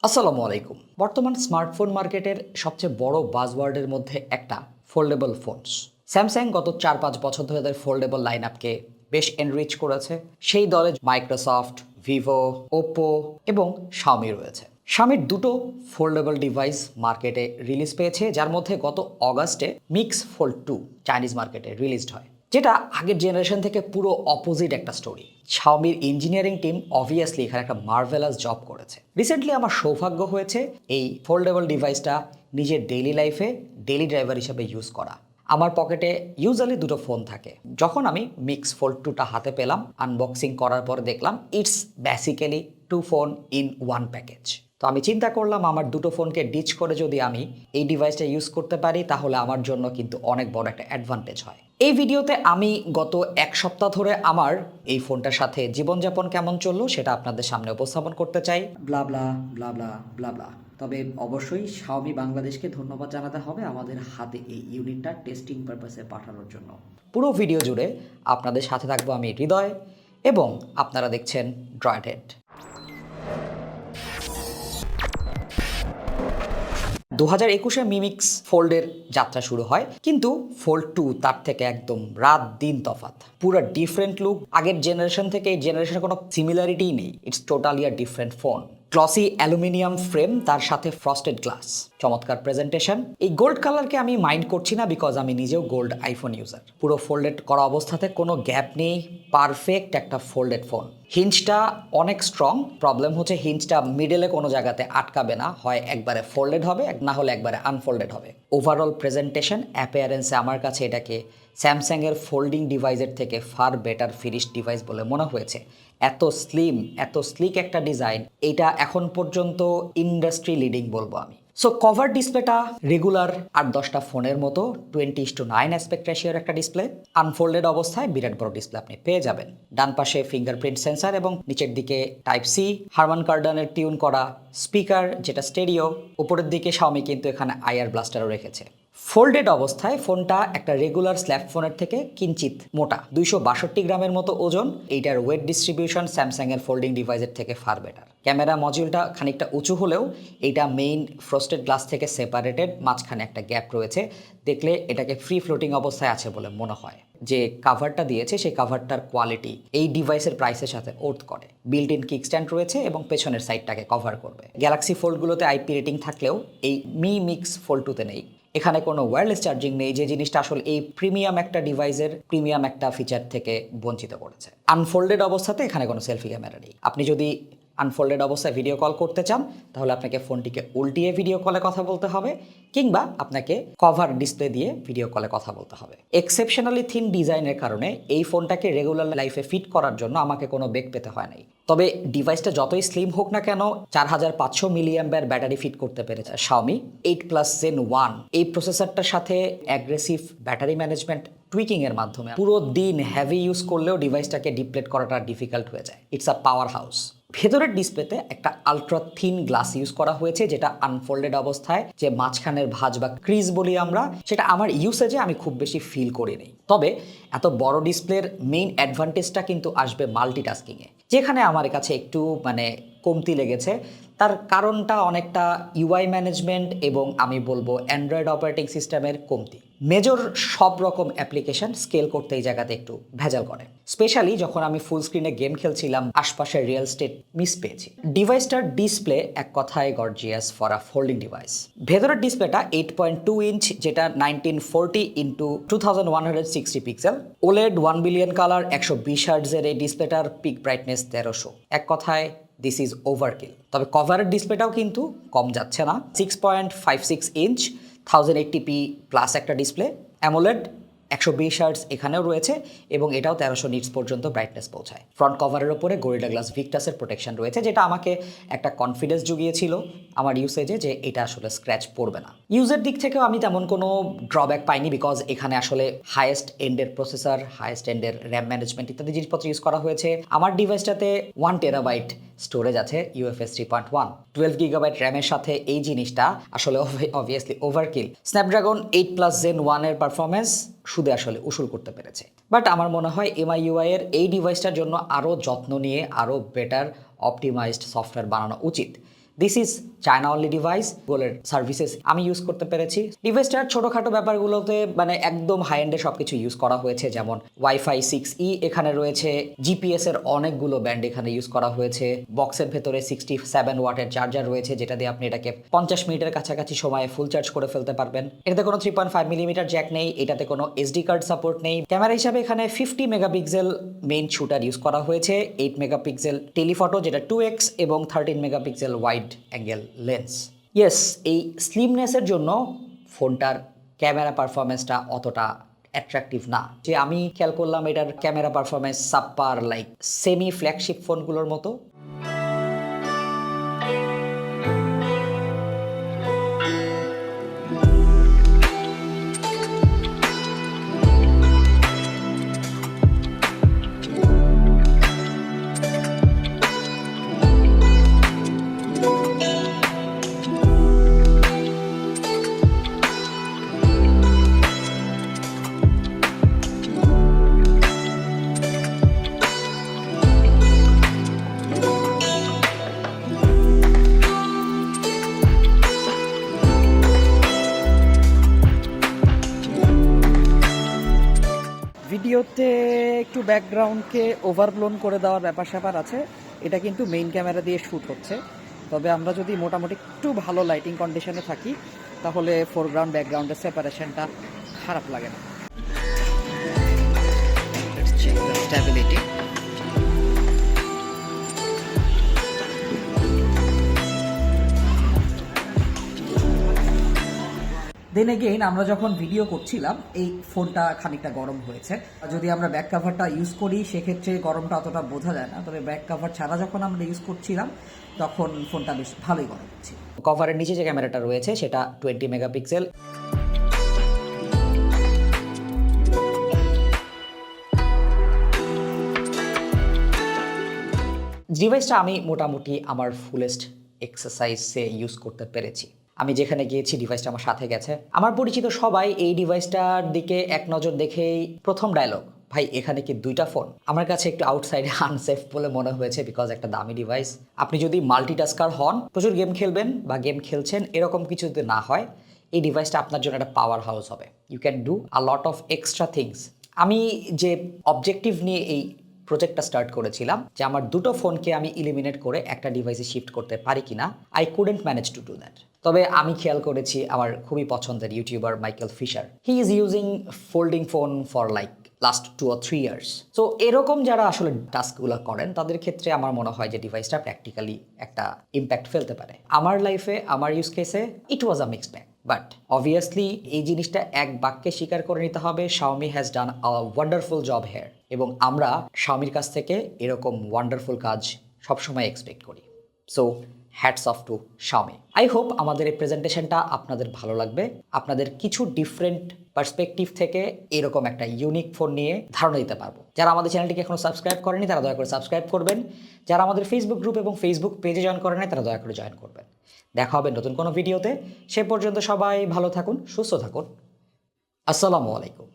আসসালামু আলাইকুম। বর্তমান স্মার্টফোন মার্কেটের সবচেয়ে বড় বাজওয়ার্ডের মধ্যে একটা ফোল্ডেবল ফোনস। স্যামসাং গত ৪-৫ বছর ধরে তাদের ফোল্ডেবল লাইন আপকে বেশ এনরিচ করেছে। সেই দলে মাইক্রোসফট, ভিভো, ওপ্পো এবং শাওমি রয়েছে। শাওমির দুটো ফোল্ডেবল ডিভাইস মার্কেটে রিলিজ পেয়েছে, যার মধ্যে গত অগাস্টে মিক্স ফোল্ড 2 চাইনিজ মার্কেটে রিলিজড হয়, যেটা আগের জেনারেশন থেকে পুরো অপোজিট একটা স্টোরি। শাওমির ইঞ্জিনিয়ারিং টিম অবভিয়াসলি এখানে একটা মার্ভেলাস জব করেছে। রিসেন্টলি আমার সৌভাগ্য হয়েছে এই ফোল্ডেবল ডিভাইসটা নিজের ডেইলি লাইফে ডেইলি ড্রাইভার হিসেবে ইউজ করা। আমার পকেটে ইউজুয়ালি দুটো ফোন থাকে। যখন আমি মিক্স ফোল্ড 2টা হাতে পেলাম, আনবক্সিং করার পর দেখলাম it's basically 2 phone in 1 package. তো আমি চিন্তা করলাম আমার দুটো ফোনকে ডিচ করে যদি আমি এই ডিভাইসটা ইউজ করতে পারি, তাহলে আমার জন্য কিন্তু অনেক বড় একটা অ্যাডভান্টেজ হয়। এই ভিডিওতে আমি গত এক সপ্তাহ ধরে আমার এই ফোনটার সাথে জীবনযাপন কেমন চললো সেটা আপনাদের সামনে উপস্থাপন করতে চাই। ব্লা ব্লা ব্লা ব্লা ব্লা ব্লা। তবে অবশ্যই শাওমি বাংলাদেশকে ধন্যবাদ জানাতে হবে আমাদের হাতে এই ইউনিটটা টেস্টিং পারপাসে পাঠানোর জন্য। পুরো ভিডিও জুড়ে আপনাদের সাথে থাকবো আমি হৃদয়, এবং আপনারা দেখছেন ড্রয়েড হেড। 2021-এ মিমিক্স ফোল্ডের যাত্রা শুরু হয়, কিন্তু ফোল্ড 2 তার থেকে একদম রাত দিন তফাৎ। পুরো ডিফারেন্ট লুক। আগের জেনারেশন থেকে এই জেনারেশনের কোনো সিমিলারিটিই নেই। It's totally a different phone. Glossy aluminium frame, তার সাথে ফ্রস্টেড গ্লাস, চমৎকার প্রেজেন্টেশন। এই গোল্ড কালারকে আমি মাইন্ড করছি না, বিকজ আমি নিজেও গোল্ড আইফোন ইউজার। পুরো ফোল্ডেড করা অবস্থাতে কোনো গ্যাপ নেই, পারফেক্ট একটা ফোল্ডেড ফোন। হিঞ্জটা অনেক স্ট্রং। প্রবলেম হচ্ছে হিঞ্জটা মিডলে কোনো জায়গাতে আটকাবে না, হয় একবারে ফোল্ডেড হবে, না হলে একবারে আনফোল্ডেড হবে। ওভারঅল প্রেজেন্টেশন অ্যাপিয়ারেন্সে আমার কাছে এটাকে স্যামসাংয়ের ফোল্ডিং ডিভাইসের থেকে ফার বেটার ফিনিশড ডিভাইস বলে মনে হয়েছে। এত স্লিম, এত স্লিক একটা ডিজাইন, এটা এখন পর্যন্ত ইন্ডাস্ট্রি লিডিং বলবো আমি। সো কভার ডিসপ্লেটা রেগুলার 8-10টা ফোনের মতো 20:9 অ্যাসপেক্ট রেশিওর একটা ডিসপ্লে। আনফোল্ডেড অবস্থায় বিরাট বড় ডিসপ্লে আপনি পেয়ে যাবেন। ডান পাশে ফিঙ্গারপ্রিন্ট সেন্সার এবং নিচের দিকে টাইপ সি, হারমান কার্ডানের টিউন করা স্পিকার যেটা স্টেরিও। উপরের দিকে শাওমি কিন্তু এখানে আইআর ব্লাস্টারও রেখেছে। ফোল্ডেড অবস্থায় ফোনটা একটা রেগুলার স্ল্যাব ফোনের থেকে কিঞ্চিত মোটা, 262 গ্রামের মতো ওজন। এইটার ওয়েট ডিস্ট্রিবিউশন স্যামসাংয়ের ফোল্ডিং ডিভাইসের থেকে ফার বেটার। ক্যামেরা মডিউলটা খানিকটা উঁচু হলেও এইটা মেইন ফ্রস্টেড গ্লাস থেকে সেপারেটেড, মাঝখানে একটা গ্যাপ রয়েছে। দেখলে এটাকে ফ্রি ফ্লোটিং অবস্থায় আছে বলে মনে হয়। যে কাভারটা দিয়েছে সেই কাভারটার কোয়ালিটি এই ডিভাইসের প্রাইসের সাথে ওর্থ করে। বিল্ট ইন কিক স্ট্যান্ড রয়েছে এবং পেছনের সাইডটাকে কভার করবে। গ্যালাক্সি ফোল্ডগুলোতে আইপি রেটিং থাকলেও এই মি মিক্স ফোল্ড 2তে নেই। এখানে কোনো ওয়্যারলেস চার্জিং নেই, যে জিনিসটা আসলে এই প্রিমিয়াম একটা ডিভাইসের প্রিমিয়াম একটা ফিচার থেকে বঞ্চিত করেছে। আনফোল্ডেড অবস্থাতে এখানে কোনো সেলফি ক্যামেরা নেই। আপনি যদি আনফোল্ডেড অবস্থায় ভিডিও কল করতে চান, তাহলে আপনাকে ফোনটিকে উল্টিয়ে ভিডিও কলে কথা বলতে হবে, কিংবা আপনাকে কভার ডিসপ্লে দিয়ে ভিডিও কলে কথা বলতে হবে। এক্সেপশনালি থিন ডিজাইনের কারণে এই ফোনটাকে রেগুলার লাইফে ফিট করার জন্য আমাকে কোনো বেগ পেতে হয় নাই। তবে ডিভাইসটা যতই স্লিম হোক না কেন, 4500 মিলিঅ্যাম্পিয়ার ব্যাটারি ফিট করতে পেরেছে শাওমি 8+ Gen 1 এই প্রসেসরটার সাথে। অ্যাগ্রেসিভ ব্যাটারি ম্যানেজমেন্ট টুইকিং এর মাধ্যমে পুরো দিন হেভি ইউজ করলেও ডিভাইসটাকে ডিপ্লেট করাটা ডিফিকাল্ট হয়ে যায়। It's a power house. ভেতরের ডিসপ্লেতে একটা আলট্রা থিন গ্লাস ইউজ করা হয়েছে, যেটা আনফোল্ডেড অবস্থায় যে মাঝখানের ভাঁজ বা ক্রিজ বলি আমরা, সেটা আমার ইউসেজে আমি খুব বেশি ফিল করিনি। তবে এত বড় ডিসপ্লের মেইন অ্যাডভান্টেজটা কিন্তু আসবে মাল্টিটাস্কিংয়ে, যেখানে আমার কাছে একটু কমতি লেগেছে। তার কারণটা অনেকটা ইউআই ম্যানেজমেন্ট এবং আমি বলবো অ্যান্ড্রয়েড অপারেটিং সিস্টেমের কমতি। মেজর সব রকম অ্যাপ্লিকেশন স্কেল করতে এই জায়গাতে একটু ভেজাল করে। স্পেশালি যখন আমি ফুল স্ক্রিনে গেম খেলছিলাম, আশপাশের রিয়েল স্টেট মিস পেয়েছি। ডিভাইসটার ডিসপ্লে এক কথায় gorgeous for a folding device. ভেতরের ডিসপ্লেটা 8.2 ইঞ্চ, যেটা 1940x2160 pixel. OLED 1 billion colour 120 হার্টজের এই ডিসপ্লেটার পিক ব্রাইটনেস 1300। এক কথায় দিস ইজ ওভারকিল। তবে কভারের ডিসপ্লেটাও কিন্তু কম যাচ্ছে না। 6.56 ইঞ্চ 1080p প্লাস একটা ডিসপ্লে। অ্যামোলেড 120 হার্টজ এখানেও রয়েছে এবং এটাও 1300 নিটস পর্যন্ত ব্রাইটনেস পৌঁছায়। ফ্রন্ট কভারের ওপরে গরিলা গ্লাস ভিক্টাসের প্রোটেকশন রয়েছে, যেটা আমাকে একটা কনফিডেন্স জুগিয়েছিল আমার ইউসেজে যে এটা আসলে স্ক্র্যাচ পড়বে না। ইউজের দিক থেকেও আমি তেমন কোনো ড্রব্যাক পাইনি, বিকজ এখানে আসলে হাইয়েস্ট এন্ডের প্রসেসর, হাইয়েস্ট এন্ডের র্যাম ম্যানেজমেন্ট ইত্যাদি জিনিসপত্র ইউজ করা হয়েছে। আমার ডিভাইসটাতে 1 টেরাবাইট স্টোরেজ আছে UFS 3.1, 12 GB র্যামের সাথে। এই জিনিসটা আসলে অবভিয়াসলি ওভারকিল। স্ন্যাপড্রাগন 8+ Gen 1 এর পারফরমেন্স শুধু আসলে উসুল করতে পেরেছে। বাট আমার মনে হয় MIUI এর এই ডিভাইসটার জন্য আরও যত্ন নিয়ে আরও বেটার অপটিমাইজড সফটওয়্যার বানানো উচিত, this is China only device, গুগলের সার্ভিসেস আমি ইউজ করতে পেরেছি। ডিভাইসটার ছোটোখাটো ব্যাপারগুলোতে মানে একদম হাই এন্ডে সব কিছু ইউজ করা হয়েছে, যেমন ওয়াইফাই 6E এখানে রয়েছে, জিপিএস এর অনেকগুলো ব্যান্ড এখানে ইউজ করা হয়েছে, বক্সের ভেতরে 67 ওয়াটের চার্জার রয়েছে, যেটা দিয়ে আপনি এটাকে 50 মিনিটের কাছাকাছি সময়ে ফুল চার্জ করে ফেলতে পারবেন। এটাতে কোনো 3.5 মিলিমিটার জ্যাক নেই, এটাতে কোনো এসডি কার্ড সাপোর্ট নেই। ক্যামেরা হিসাবে এখানে 50 মেগাপিক্সেল মেইন শুটার ইউজ করা হয়েছে, 8 মেগাপিক্সেল টেলিফটো যেটা 2x এবং 13 megapixel wide angle lens. Yes, এই স্লিমনেসের জন্য ফোনটার ক্যামেরা পারফরমেন্সটা অতটা অ্যাট্রাকটিভ না। যে আমি খেয়াল করলাম এটার camera performance subpar, like semi flagship ফোনগুলোর মতো। ভিডিওতে একটু ব্যাকগ্রাউন্ডকে ওভারব্লোন করে দেওয়ার ব্যাপার স্যাপার আছে, এটা কিন্তু মেইন ক্যামেরা দিয়ে শ্যুট হচ্ছে। তবে আমরা যদি মোটামুটি একটু ভালো লাইটিং কন্ডিশনে থাকি তাহলে ফোরগ্রাউন্ড ব্যাকগ্রাউন্ডের সেপারেশনটা খারাপ লাগে না। স্ট্যাবিলিটি দেন এগেইন আমরা যখন ভিডিও করছিলাম এই ফোনটা খানিকটা গরম হয়েছে। যদি আমরা ব্যাক কাভারটা ইউজ করি সেক্ষেত্রে গরমটা অতটা বোঝা যায় না, তবে ব্যাক কাভার ছাড়া যখন আমরা ইউজ করছিলাম তখন ফোনটা বেশ ভালোই গরম হচ্ছে। কভারের নিচে যে ক্যামেরাটা রয়েছে সেটা 20 মেগাপিক্সেল। ডিভাইসটা আমি মোটামুটি আমার ফুলেস্ট এক্সারসাইজে ইউজ করতে পেরেছি। আমি যেখানে গিয়েছি ডিভাইসটা আমার সাথে গেছে। আমার পরিচিত সবাই এই ডিভাইসটার দিকে এক নজর দেখেই প্রথম ডায়লগ, ভাই এখানে কি দুইটা ফোন? আমার কাছে একটু আউটসাইডে আনসেফ বলে মনে হয়েছে, বিকজ একটা দামি ডিভাইস। আপনি যদি মাল্টিটাস্কার হন, প্রচুর গেম খেলবেন বা গেম খেলছেন, এরকম কিছু যদি না হয়, এই ডিভাইসটা আপনার জন্য একটা পাওয়ার হাউস হবে। You can do a lot of extra things. আমি যে অবজেক্টিভ নিয়ে এই প্রজেক্টটা স্টার্ট করেছিলাম যে আমার দুটো ফোনকে আমি ইলিমিনেট করে একটা ডিভাইসে শিফট করতে পারি কিনা, I couldn't manage to do that. তবে আমি খেয়াল করেছি আমার খুবই পছন্দের YouTuber Michael Fisher, he is using folding phone for like last 2 or 3 years। So এরকম যারা আসলে টাস্কগুলো করেন তাদের ক্ষেত্রে আমার মনে হয় যে ডিভাইসটা প্র্যাকটিক্যালি একটা ইম্প্যাক্ট ফেলতে পারে। আমার লাইফে আমার ইউজ কেসে it was a mixed bag, but obviously এই জিনিসটা এক বাক্যে স্বীকার করে নিতে হবে, Xiaomi has done a wonderful job here, এবং আমরা Xiaomiর কাছ থেকে এরকম ওয়ান্ডারফুল কাজ সবসময় এক্সপেক্ট করি। So hats off to Xiaomi। I hope আমাদের এই প্রেজেন্টেশনটা আপনাদের ভালো লাগবে, আপনাদের কিছু ডিফারেন্ট পার্সপেক্টিভ থেকে এরকম একটা ইউনিক ফোন নিয়ে ধারণা দিতে পারবো। যারা আমাদের চ্যানেলটিকে এখনো সাবস্ক্রাইব করেনি তারা দয়া করে সাবস্ক্রাইব করবেন, যারা আমাদের ফেসবুক গ্রুপ এবং ফেসবুক পেজে জয়েন করেন তারা দয়া করে জয়েন করবেন। দেখা হবে নতুন কোনো ভিডিওতে, সে পর্যন্ত সবাই ভালো থাকুন, সুস্থ থাকুন। আসসালামু আলাইকুম।